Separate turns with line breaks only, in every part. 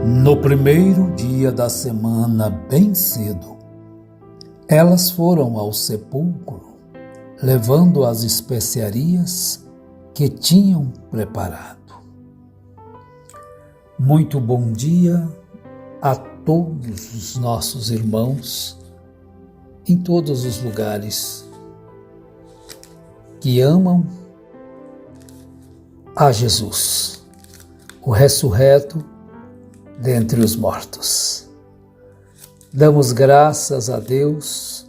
No primeiro dia da semana, bem cedo, elas foram ao sepulcro, levando as especiarias que tinham preparado. Muito bom dia a todos os nossos irmãos em todos os lugares que amam a Jesus, o ressurreto dentre os mortos. Damos graças a Deus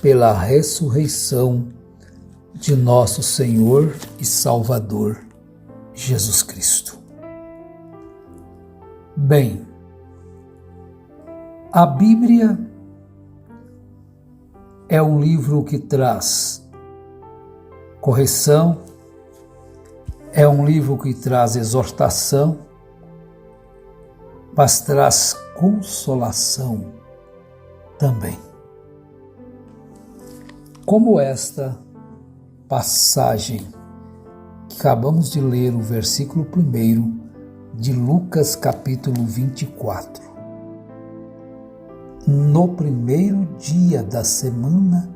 pela ressurreição de nosso Senhor e Salvador Jesus Cristo. Bem, a Bíblia é um livro que traz correção, é um livro que traz exortação, mas traz consolação também. Como esta passagem que acabamos de ler, o versículo 1 de Lucas capítulo 24. No primeiro dia da semana,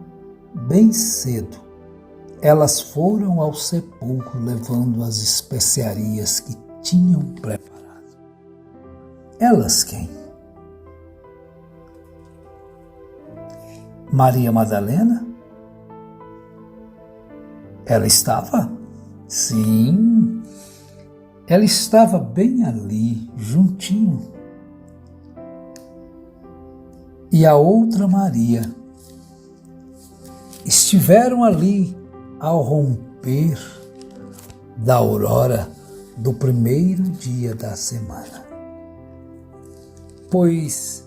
bem cedo, elas foram ao sepulcro levando as especiarias que tinham preparado. Elas quem? Maria Madalena? Ela estava? Sim, ela estava bem ali, juntinho. E a outra Maria estiveram ali ao romper da aurora do primeiro dia da semana. Pois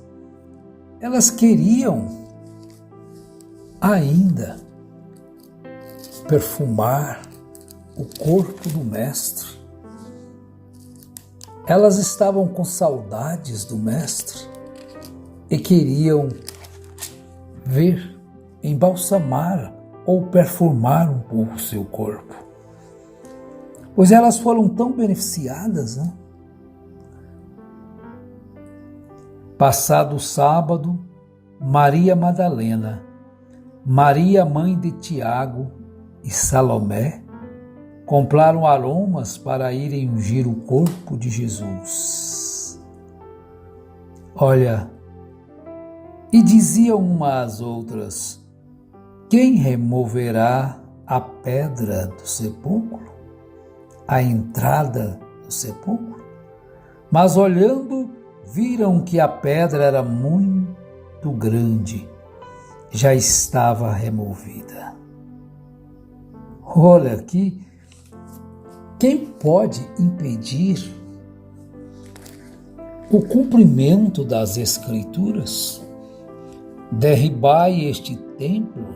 elas queriam ainda perfumar o corpo do Mestre. Elas estavam com saudades do Mestre e queriam ver, embalsamar ou perfumar um pouco o seu corpo. Pois elas foram tão beneficiadas, né? Passado o sábado, Maria Madalena, Maria mãe de Tiago e Salomé compraram aromas para irem ungir o corpo de Jesus. Olha, e diziam umas às outras: quem removerá a pedra do sepulcro, a entrada do sepulcro? Mas olhando, viram que a pedra era muito grande, já estava removida. Olha aqui, quem pode impedir o cumprimento das Escrituras? Derribai este templo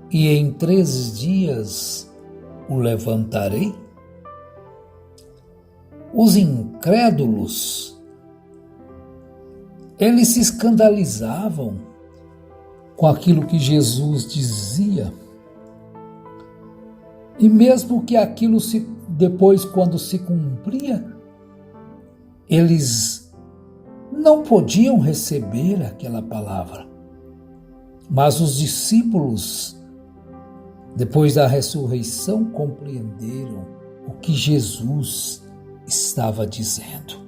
e em 3 dias o levantarei? Os incrédulos, eles se escandalizavam com aquilo que Jesus dizia. E mesmo que aquilo depois, quando se cumpria, eles não podiam receber aquela palavra. Mas os discípulos, depois da ressurreição, compreenderam o que Jesus estava dizendo.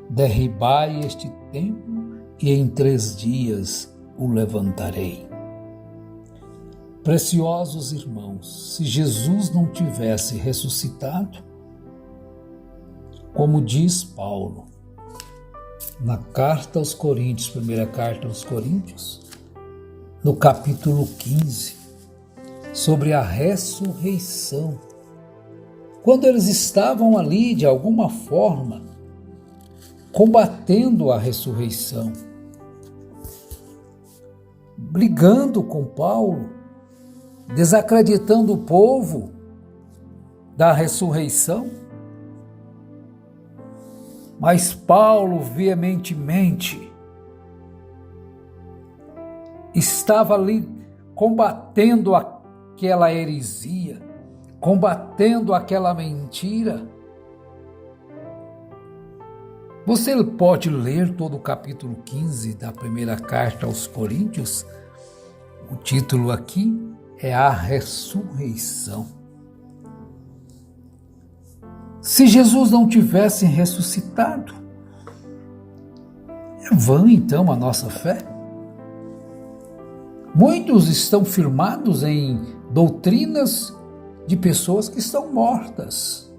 Derribai este templo e em 3 dias o levantarei. Preciosos irmãos, se Jesus não tivesse ressuscitado, como diz Paulo na carta aos Coríntios, primeira carta aos Coríntios, no capítulo 15, sobre a ressurreição, quando eles estavam ali de alguma forma combatendo a ressurreição, brigando com Paulo, desacreditando o povo da ressurreição. Mas Paulo veementemente estava ali combatendo aquela heresia, combatendo aquela mentira. Você pode ler todo o capítulo 15 da primeira carta aos Coríntios. O título aqui é A Ressurreição. Se Jesus não tivesse ressuscitado, é vã então a nossa fé? Muitos estão firmados em doutrinas de pessoas que estão mortas,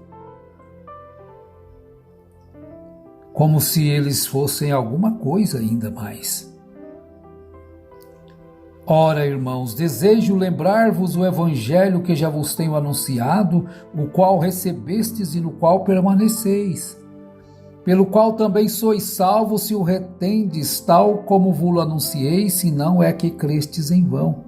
como se eles fossem alguma coisa ainda mais. Ora, irmãos, desejo lembrar-vos o evangelho que já vos tenho anunciado, o qual recebestes e no qual permaneceis, pelo qual também sois salvos se o retendes, tal como vos anunciei, se não é que crestes em vão.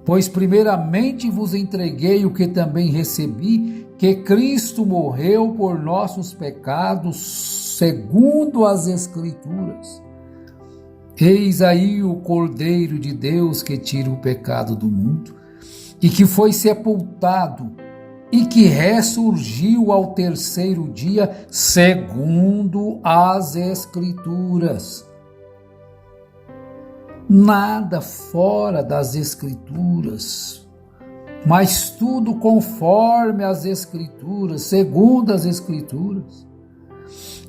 Pois primeiramente vos entreguei o que também recebi, que Cristo morreu por nossos pecados, segundo as Escrituras. Eis aí o Cordeiro de Deus que tira o pecado do mundo, e que foi sepultado, e que ressurgiu ao terceiro dia, segundo as Escrituras. Nada fora das Escrituras, mas tudo conforme as Escrituras, segundo as Escrituras.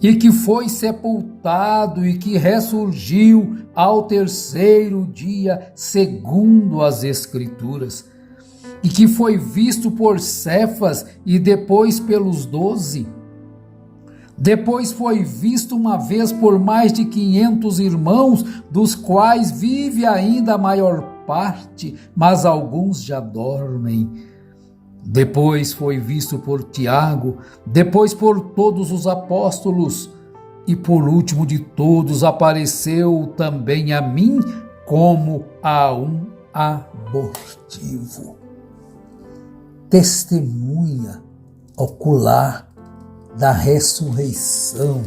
E que foi sepultado e que ressurgiu ao terceiro dia, segundo as Escrituras. E que foi visto por Cefas e depois pelos 12. Depois foi visto uma vez por mais de 500 irmãos, dos quais vive ainda a maior parte, mas alguns já dormem. Depois foi visto por Tiago, depois por todos os apóstolos, e por último de todos apareceu também a mim como a um abortivo. Testemunha ocular da ressurreição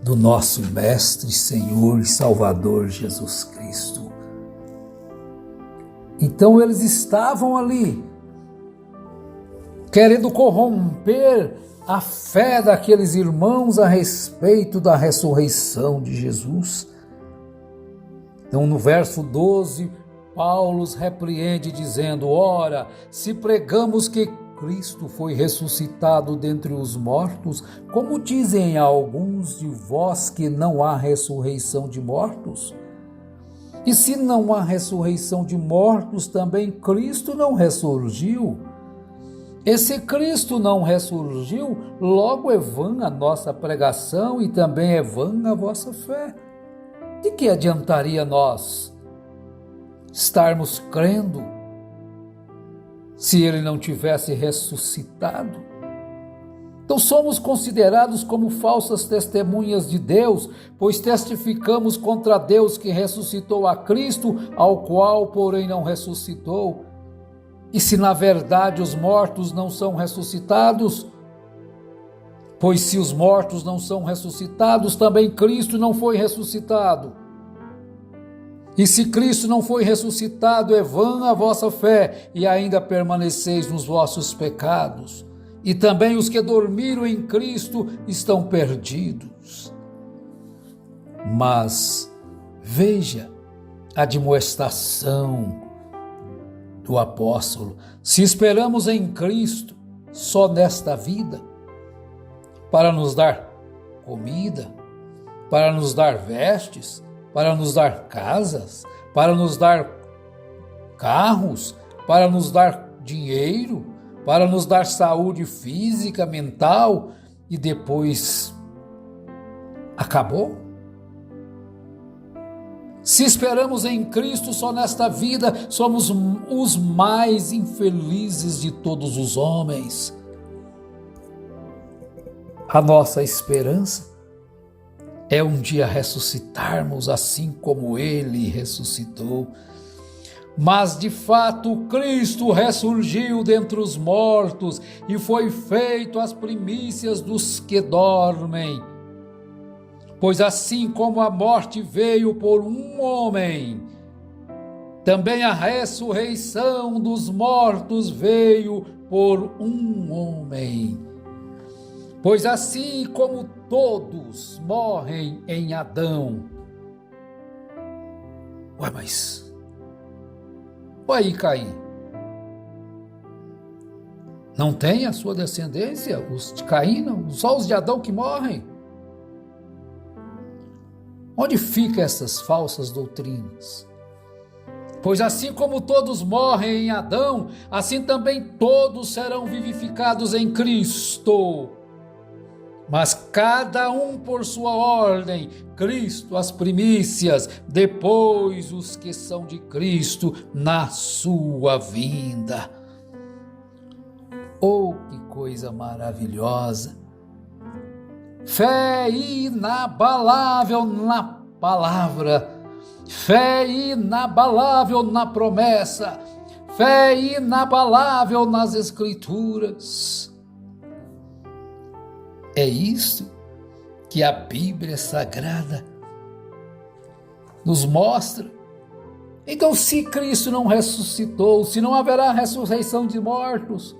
do nosso Mestre, Senhor e Salvador Jesus Cristo. Então eles estavam ali, querendo corromper a fé daqueles irmãos a respeito da ressurreição de Jesus. Então, no verso 12, Paulo os repreende dizendo: ora, se pregamos que Cristo foi ressuscitado dentre os mortos, como dizem alguns de vós que não há ressurreição de mortos? E se não há ressurreição de mortos, também Cristo não ressurgiu. E se Cristo não ressurgiu, logo é vã a nossa pregação e também é vã a vossa fé. De que adiantaria nós estarmos crendo se ele não tivesse ressuscitado? Então somos considerados como falsas testemunhas de Deus, pois testificamos contra Deus que ressuscitou a Cristo, ao qual, porém, não ressuscitou. E se na verdade os mortos não são ressuscitados, pois se os mortos não são ressuscitados, também Cristo não foi ressuscitado. E se Cristo não foi ressuscitado, é vã a vossa fé, e ainda permaneceis nos vossos pecados. E também os que dormiram em Cristo estão perdidos. Mas veja a admoestação do apóstolo: se esperamos em Cristo só nesta vida, para nos dar comida, para nos dar vestes, para nos dar casas, para nos dar carros, para nos dar dinheiro, para nos dar saúde física, mental, e depois acabou? Se esperamos em Cristo só nesta vida, somos os mais infelizes de todos os homens. A nossa esperança é um dia ressuscitarmos assim como Ele ressuscitou. Mas de fato Cristo ressurgiu dentre os mortos e foi feito as primícias dos que dormem. Pois assim como a morte veio por um homem, também a ressurreição dos mortos veio por um homem. Pois assim como todos morrem em Adão. Ué, mas... Ué, aí, Caim? Não tem a sua descendência? Os de Caim, não? Só os de Adão que morrem? Onde ficam essas falsas doutrinas? Pois assim como todos morrem em Adão, assim também todos serão vivificados em Cristo. Mas cada um por sua ordem, Cristo as primícias, depois os que são de Cristo na sua vinda. Oh, que coisa maravilhosa! Fé inabalável na palavra, fé inabalável na promessa, fé inabalável nas Escrituras. É isso que a Bíblia Sagrada nos mostra. Então, se Cristo não ressuscitou, se não haverá ressurreição de mortos,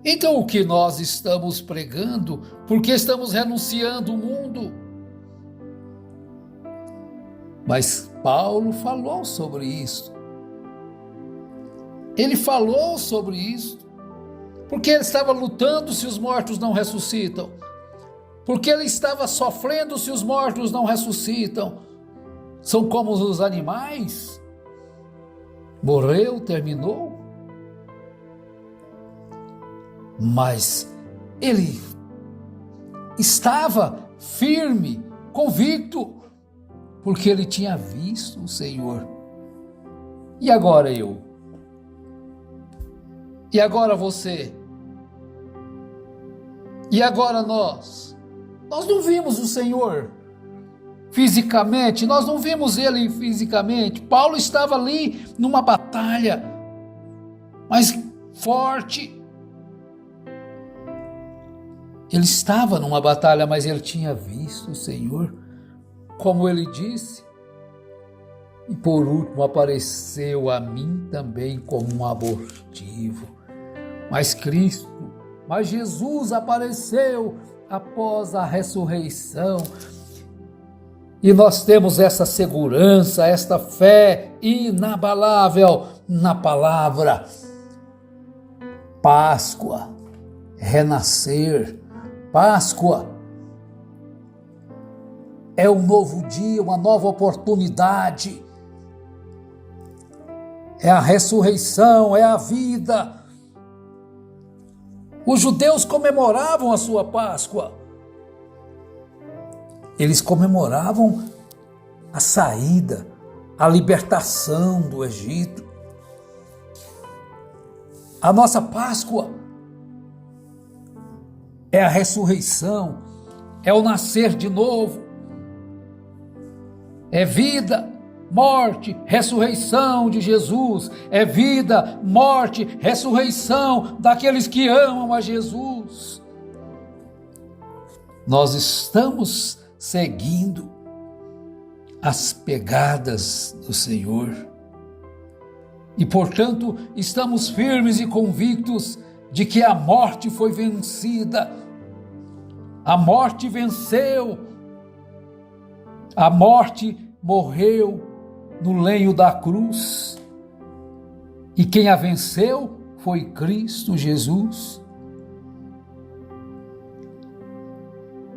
então o que nós estamos pregando? Porque estamos renunciando o mundo. Mas Paulo falou sobre isso. Ele falou sobre isso. Porque ele estava lutando se os mortos não ressuscitam. Porque ele estava sofrendo se os mortos não ressuscitam. São como os animais. Morreu, terminou. Mas ele estava firme, convicto, porque ele tinha visto o Senhor. E agora eu? E agora você? E agora nós? Nós não vimos o Senhor fisicamente, nós não vimos ele fisicamente. Paulo estava ali numa batalha, mas forte. Ele estava numa batalha, mas ele tinha visto o Senhor, como ele disse. E por último apareceu a mim também como um abortivo. Mas Jesus apareceu após a ressurreição. E nós temos essa segurança, esta fé inabalável na palavra. Páscoa, renascer. Páscoa é um novo dia, uma nova oportunidade. É a ressurreição, é a vida. Os judeus comemoravam a sua Páscoa. Eles comemoravam a saída, a libertação do Egito. A nossa Páscoa é a ressurreição, é o nascer de novo, é vida, morte, ressurreição de Jesus, é vida, morte, ressurreição daqueles que amam a Jesus. Nós estamos seguindo as pegadas do Senhor e, portanto, estamos firmes e convictos de que a morte foi vencida. A morte venceu. A morte morreu no lenho da cruz. E quem a venceu foi Cristo Jesus.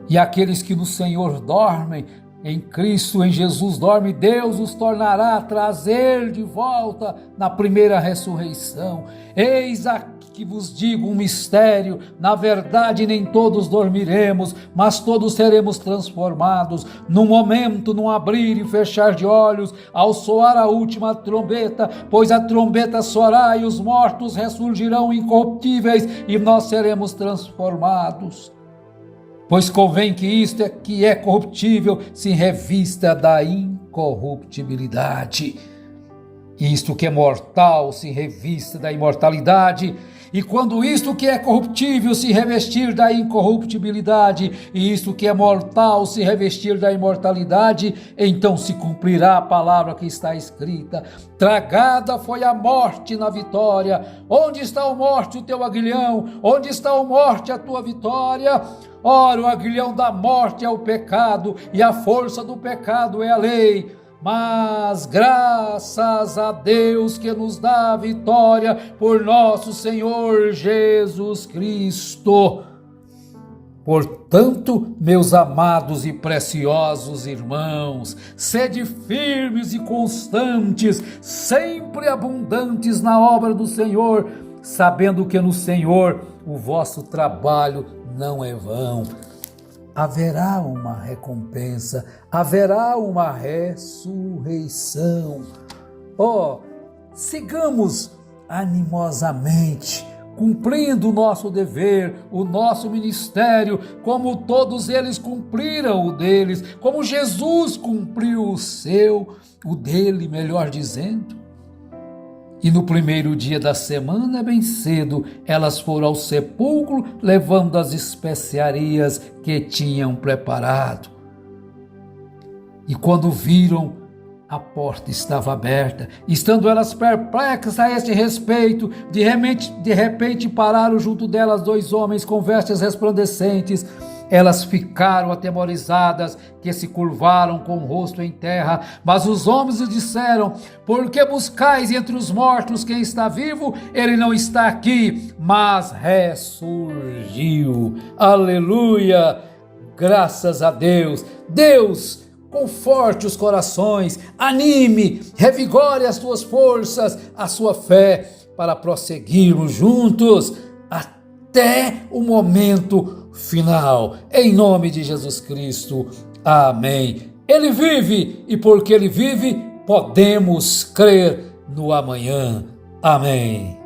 E aqueles que no Senhor dormem, em Cristo, em Jesus dorme, Deus os tornará a trazer de volta na primeira ressurreição. Eis aqui que vos digo um mistério, na verdade nem todos dormiremos, mas todos seremos transformados, num momento, num abrir e fechar de olhos, ao soar a última trombeta, pois a trombeta soará e os mortos ressurgirão incorruptíveis e nós seremos transformados. Pois convém que isto que é corruptível se revista da incorruptibilidade. Isto que é mortal se revista da imortalidade. E quando isto que é corruptível se revestir da incorruptibilidade, e isto que é mortal se revestir da imortalidade, então se cumprirá a palavra que está escrita: tragada foi a morte na vitória. Onde está a morte, o teu aguilhão? Onde está a morte, a tua vitória? Ora, o aguilhão da morte é o pecado, e a força do pecado é a lei. Mas graças a Deus que nos dá a vitória por nosso Senhor Jesus Cristo. Portanto, meus amados e preciosos irmãos, sede firmes e constantes, sempre abundantes na obra do Senhor, sabendo que no Senhor o vosso trabalho não é vão. Haverá uma recompensa, haverá uma ressurreição. Sigamos animosamente, cumprindo o nosso dever, o nosso ministério, como todos eles cumpriram o deles, como Jesus cumpriu o dele, melhor dizendo. E no primeiro dia da semana, bem cedo, elas foram ao sepulcro, levando as especiarias que tinham preparado. E quando viram, a porta estava aberta. Estando elas perplexas a este respeito, de repente pararam junto delas 2 homens com vestes resplandecentes. Elas ficaram atemorizadas, que se curvaram com o rosto em terra. Mas os homens lhes disseram: por que buscais entre os mortos quem está vivo? Ele não está aqui, mas ressurgiu. Aleluia! Graças a Deus. Deus, conforte os corações, anime, revigore as tuas forças, a sua fé, para prosseguirmos juntos até o momento final, em nome de Jesus Cristo, amém. Ele vive, e porque ele vive, podemos crer no amanhã, amém.